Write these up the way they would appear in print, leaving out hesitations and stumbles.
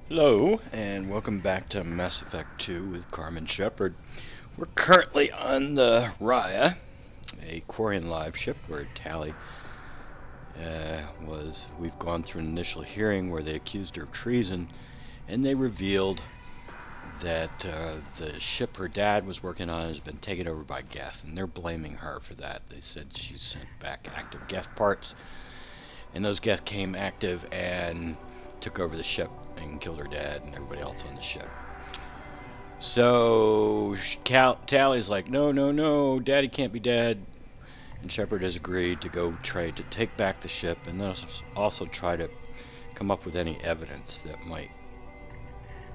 Hello, and welcome back to Mass Effect 2 with Carmen Shepard. We're currently on the Raya, a Quarian live ship where Tali we've gone through an initial hearing where they accused her of treason, and they revealed that the ship her dad was working on has been taken over by Geth, and they're blaming her for that. They said she sent back active Geth parts, and those Geth came active and took over the ship and killed her dad and everybody else on the ship. So Tali's like, no, Daddy can't be dead. And Shepard has agreed to go try to take back the ship and also try to come up with any evidence that might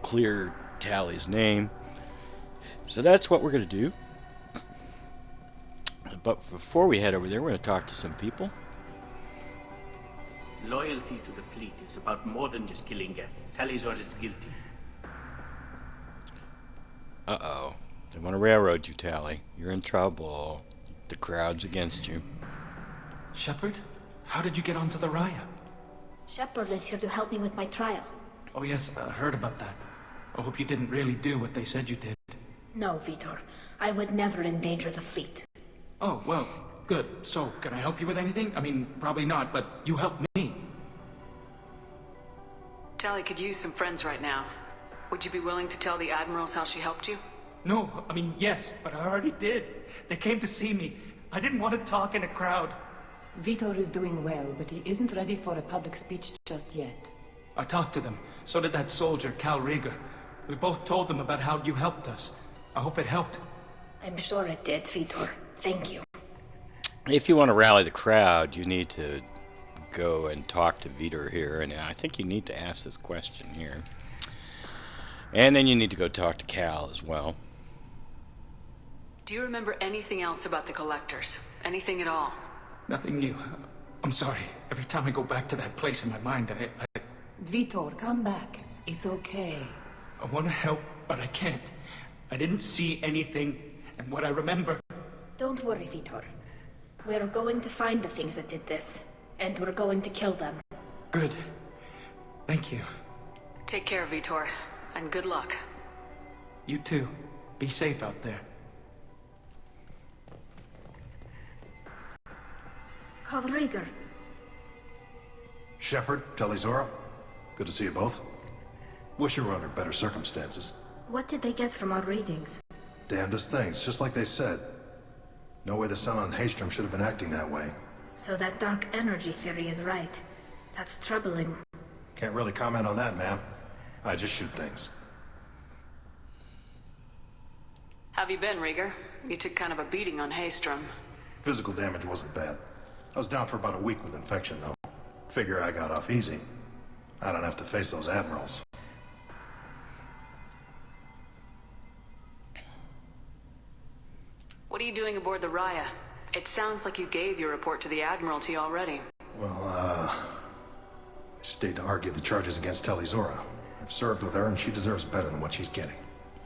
clear Tali's name. So that's what we're going to do. But before we head over there, we're going to talk to some people. Loyalty to the fleet is about more than just killing Geth. Talizor is guilty. Uh-oh. They want to railroad you, Tali. You're in trouble. The crowd's against you. Shepard? How did you get onto the Raya? Shepard is here to help me with my trial. Oh yes, I heard about that. I hope you didn't really do what they said you did. No, Vitor. I would never endanger the fleet. Oh, well, good. So, can I help you with anything? I mean, probably not, but you helped me. Tali could use some friends right now. Would you be willing to tell the Admirals how she helped you? No, I mean, yes, but I already did. They came to see me. I didn't want to talk in a crowd. Vitor is doing well, but he isn't ready for a public speech just yet. I talked to them. So did that soldier, Cal Rieger. We both told them about how you helped us. I hope it helped. I'm sure it did, Vitor. Thank you. If you want to rally the crowd, you need to go and talk to Vitor here, and I think you need to ask this question here. And then you need to go talk to Cal as well. Do you remember anything else about the Collectors? Anything at all? Nothing new. I'm sorry. Every time I go back to that place in my mind, I Vitor, come back. It's okay. I want to help, but I can't. I didn't see anything, and what I remember... Don't worry, Vitor. We're going to find the things that did this, and we're going to kill them. Good. Thank you. Take care, Vitor, and good luck. You too. Be safe out there. Cal Rieger. Shepard, Talizora. Good to see you both. Wish you were under better circumstances. What did they get from our readings? Damnedest things, just like they said. No way the sun on Haystrom should have been acting that way. So that dark energy theory is right. That's troubling. Can't really comment on that, ma'am. I just shoot things. Have you been, Rieger? You took kind of a beating on Haystrom. Physical damage wasn't bad. I was down for about a week with infection, though. Figure I got off easy. I don't have to face those admirals. What are you doing aboard the Raya? It sounds like you gave your report to the Admiralty already. Well, I stayed to argue the charges against Talizora. I've served with her, and she deserves better than what she's getting.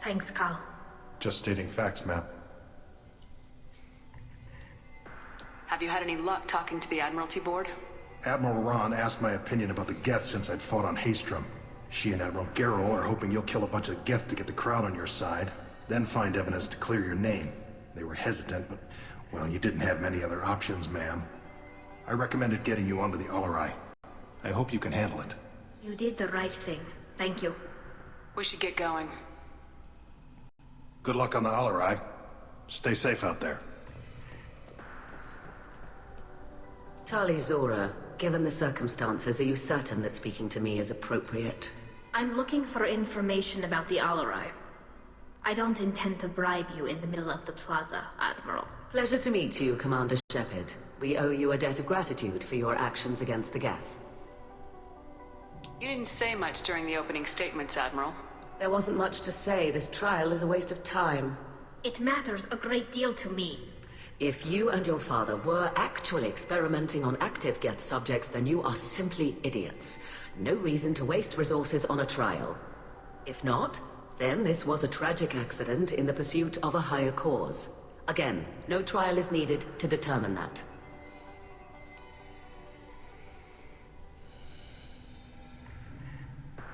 Thanks, Cal. Just stating facts, ma'am. Have you had any luck talking to the Admiralty board? Admiral Ron asked my opinion about the Geth since I'd fought on Haystrom. She and Admiral Garrow are hoping you'll kill a bunch of Geth to get the crowd on your side, then find evidence to clear your name. They were hesitant, but, well, you didn't have many other options, ma'am. I recommended getting you onto the Alerei. I hope you can handle it. You did the right thing. Thank you. We should get going. Good luck on the Alerei. Stay safe out there. Talizora, given the circumstances, are you certain that speaking to me is appropriate? I'm looking for information about the Alerei. I don't intend to bribe you in the middle of the plaza, Admiral. Pleasure to meet you, Commander Shepard. We owe you a debt of gratitude for your actions against the Geth. You didn't say much during the opening statements, Admiral. There wasn't much to say. This trial is a waste of time. It matters a great deal to me. If you and your father were actually experimenting on active Geth subjects, then you are simply idiots. No reason to waste resources on a trial. If not, then this was a tragic accident in the pursuit of a higher cause. Again, no trial is needed to determine that.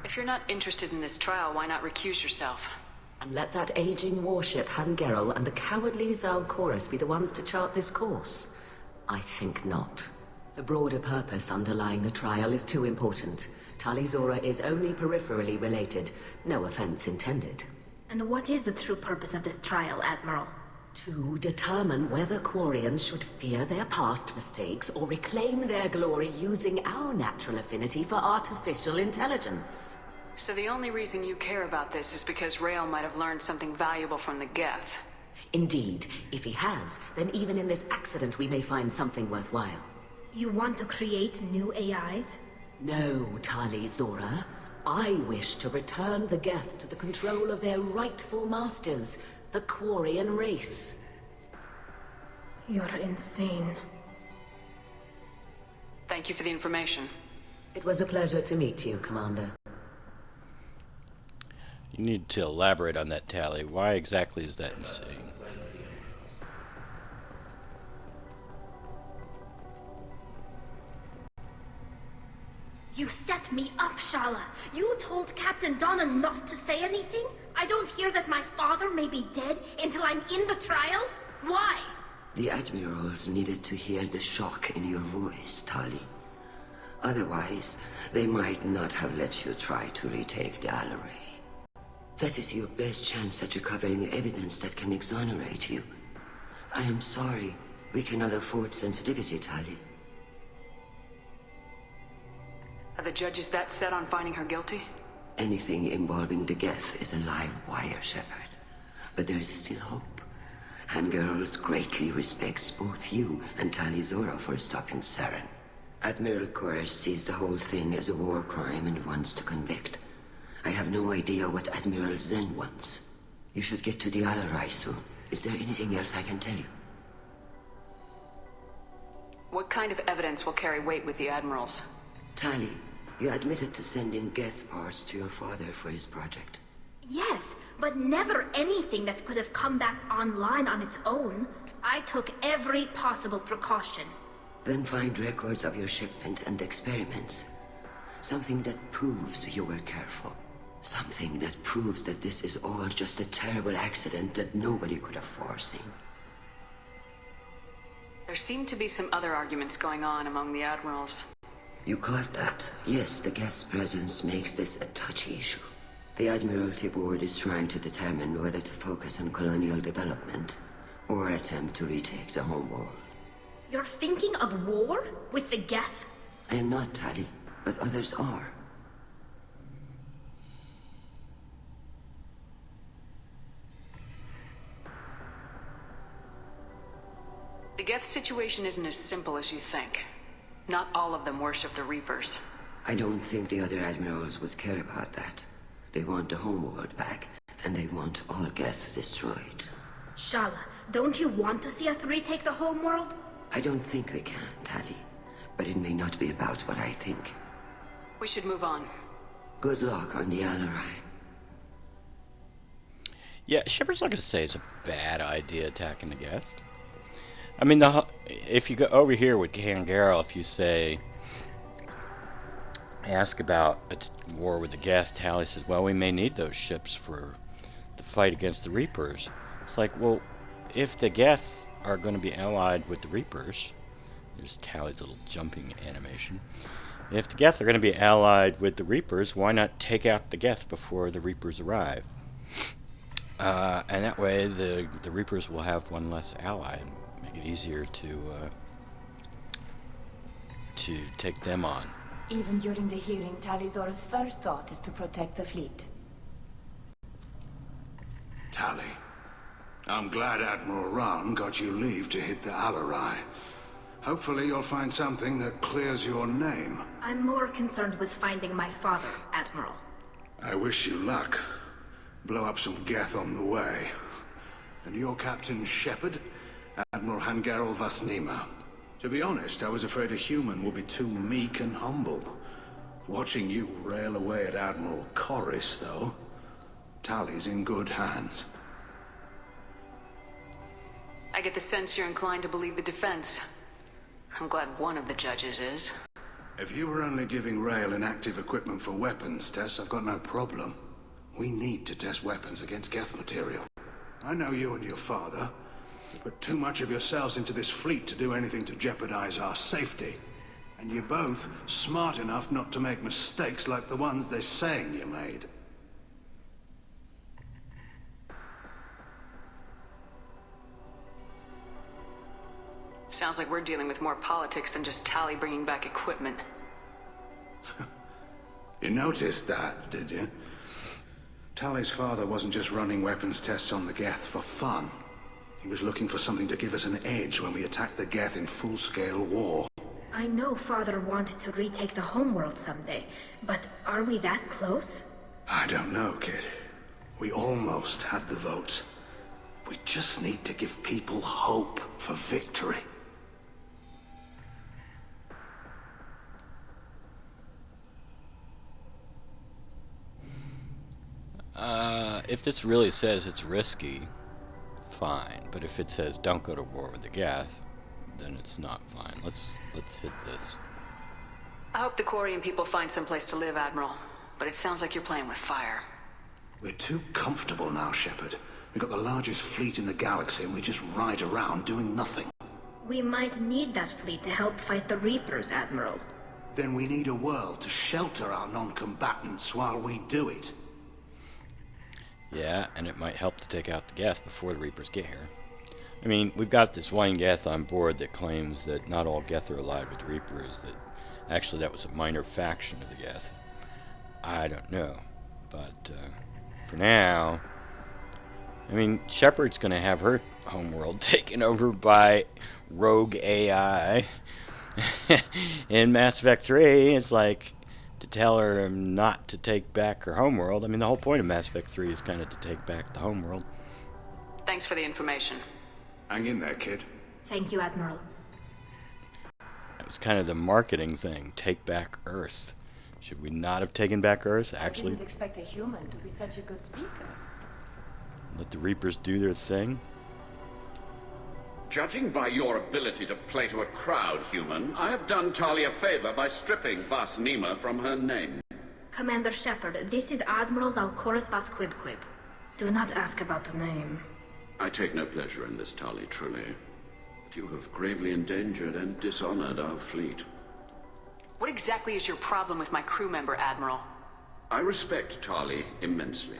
If If you're not interested in this trial, why not recuse yourself? And let that aging warship Hangerel and the cowardly Zalcorus be the ones to chart this course? I think not. The broader purpose underlying the trial is too important. Talizora is only peripherally related. No offense intended. And what is the true purpose of this trial, Admiral? To determine whether Quarians should fear their past mistakes or reclaim their glory using our natural affinity for artificial intelligence. So the only reason you care about this is because Rael might have learned something valuable from the Geth. Indeed. If he has, then even in this accident we may find something worthwhile. You want to create new AIs? No, Talizora. I wish to return the Geth to the control of their rightful masters, the Quarian race. You're insane. Thank you for the information. It was a pleasure to meet you, Commander. You need to elaborate on that, Tally. Why exactly is that insane? You set me up, Shala. You told Captain Donna not to say anything? I don't hear that my father may be dead until I'm in the trial? Why? The Admirals needed to hear the shock in your voice, Tali. Otherwise, they might not have let you try to retake the Alerei. That is your best chance at recovering evidence that can exonerate you. I am sorry. We cannot afford sensitivity, Tali. Are the judges that set on finding her guilty? Anything involving the Geth is a live wire, Shepard. But there is still hope. Hangerls greatly respects both you and Talizora for stopping Saren. Admiral Koresh sees the whole thing as a war crime and wants to convict. I have no idea what Admiral Zen wants. You should get to the Alerei soon. Is there anything else I can tell you? What kind of evidence will carry weight with the Admirals? Tali, you admitted to sending Geth parts to your father for his project. Yes, but never anything that could have come back online on its own. I took every possible precaution. Then find records of your shipment and experiments. Something that proves you were careful. Something that proves that this is all just a terrible accident that nobody could have foreseen. There seem to be some other arguments going on among the Admirals. You caught that? Yes, the Geth's presence makes this a touchy issue. The Admiralty Board is trying to determine whether to focus on colonial development or attempt to retake the homeworld. You're thinking of war? With the Geth? I am not, Tali, but others are. The Geth situation isn't as simple as you think. Not all of them worship the Reapers. I don't think the other Admirals would care about that. They want the homeworld back, and they want all Geth destroyed. Shala, don't you want to see us retake the homeworld? I don't think we can, Tali. But it may not be about what I think. We should move on. Good luck on the Alerei. Yeah, Shepard's not going to say it's a bad idea attacking the Geth. I mean, if you go over here with Hangerel, if you say, ask about a war with the Geth, Tally says, well, we may need those ships for the fight against the Reapers. It's like, well, if the Geth are going to be allied with the Reapers, there's Tally's little jumping animation. If the Geth are going to be allied with the Reapers, why not take out the Geth before the Reapers arrive? And that way, the Reapers will have one less ally and make it easier to take them on. Even during the hearing, Talizora's first thought is to protect the fleet. Tali, I'm glad Admiral Rahn got you leave to hit the Alerei. Hopefully you'll find something that clears your name. I'm more concerned with finding my father, Admiral. I wish you luck. Blow up some Geth on the way. And your Captain Shepard? Admiral Hangerel Vasnima. To be honest, I was afraid a human would be too meek and humble. Watching you rail away at Admiral Koris, though. Tali's in good hands. I get the sense you're inclined to believe the defense. I'm glad one of the judges is. If you were only giving Rail inactive equipment for weapons tests, I've got no problem. We need to test weapons against Geth material. I know you and your father. You put too much of yourselves into this fleet to do anything to jeopardize our safety. And you're both smart enough not to make mistakes like the ones they're saying you made. Sounds like we're dealing with more politics than just Tali bringing back equipment. You noticed that, did you? Tali's father wasn't just running weapons tests on the Geth for fun. He was looking for something to give us an edge when we attacked the Geth in full-scale war. I know Father wanted to retake the homeworld someday, but are we that close? I don't know, kid. We almost had the votes. We just need to give people hope for victory. If this really says it's risky, fine. But if it says don't go to war with the Geth, then it's not fine. Let's hit this. I hope the Quarian people find some place to live, Admiral. But it sounds like you're playing with fire. We're too comfortable now, Shepard. We've got the largest fleet in the galaxy and we just ride around doing nothing. We might need that fleet to help fight the Reapers, Admiral. Then we need a world to shelter our non-combatants while we do it. Yeah, and it might help to take out the Geth before the Reapers get here. I mean, we've got this one Geth on board that claims that not all Geth are allied with the Reapers, that actually that was a minor faction of the Geth. I don't know, but for now, I mean, Shepard's going to have her homeworld taken over by rogue AI. In Mass Effect 3, it's like to tell her not to take back her homeworld. I mean, the whole point of Mass Effect 3 is kind of to take back the homeworld. Thanks for the information. Hang in there, kid. Thank you, Admiral. It was kind of the marketing thing. Take back Earth. Should we not have taken back Earth? Actually, I didn't expect a human to be such a good speaker. let the Reapers do their thing. Judging by your ability to play to a crowd, human, I have done Tali a favor by stripping Vas Nima from her name. Commander Shepard, this is Admiral Zalcorus Vas Quibquib. Do not ask about the name. I take no pleasure in this, Tali, truly. But you have gravely endangered and dishonored our fleet. What exactly is your problem with my crew member, Admiral? I respect Tali immensely.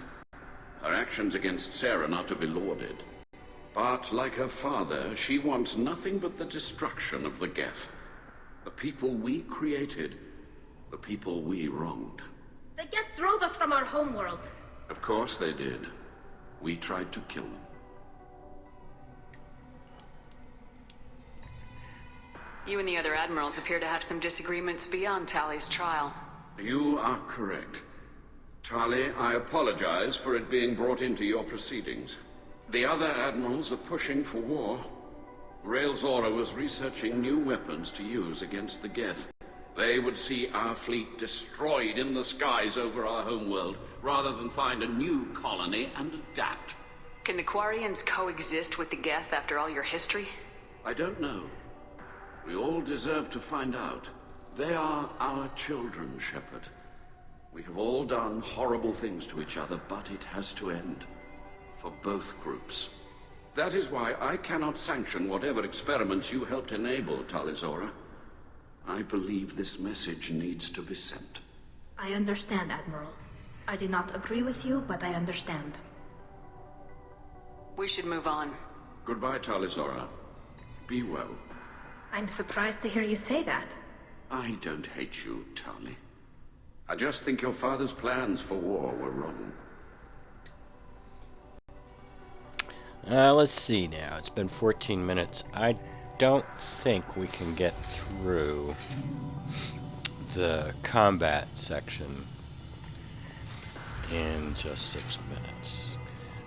Her actions against Saren are to be lauded. But, like her father, she wants nothing but the destruction of the Geth. The people we created, the people we wronged. The Geth drove us from our homeworld. Of course they did. We tried to kill them. You and the other admirals appear to have some disagreements beyond Tali's trial. You are correct. Tali, I apologize for it being brought into your proceedings. The other admirals are pushing for war. Rail Zora was researching new weapons to use against the Geth. They would see our fleet destroyed in the skies over our homeworld, rather than find a new colony and adapt. Can the Quarians coexist with the Geth after all your history? I don't know. We all deserve to find out. They are our children, Shepard. We have all done horrible things to each other, but it has to end. For both groups. That is why I cannot sanction whatever experiments you helped enable, Talizora. I believe this message needs to be sent. I understand, Admiral. I do not agree with you, but I understand. We should move on. Goodbye, Talizora. Be well. I'm surprised to hear you say that. I don't hate you, Tali. I just think your father's plans for war were wrong. Let's see now. It's been 14 minutes. I don't think we can get through the combat section in just 6 minutes.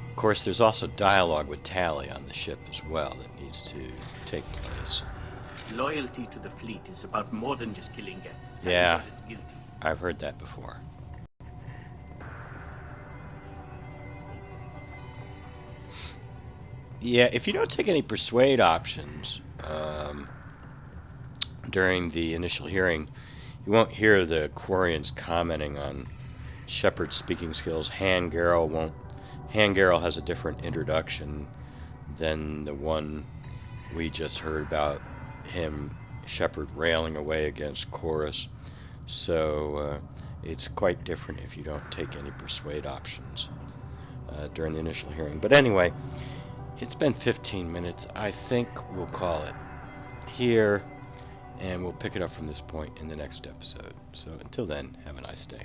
Of course, there's also dialogue with Tali on the ship as well that needs to take place. Loyalty to the fleet is about more than just killing Geth. Yeah, Talizor is guilty. I've heard that before. Yeah, if you don't take any persuade options during the initial hearing, You won't hear the Quarians commenting on Shepard's speaking skills. Garrel has a different introduction than the one we just heard about him, Shepard, railing away against Chorus. So it's quite different if you don't take any persuade options during the initial hearing. But anyway, it's been 15 minutes. I think we'll call it here, and we'll pick it up from this point in the next episode. So until then, have a nice day.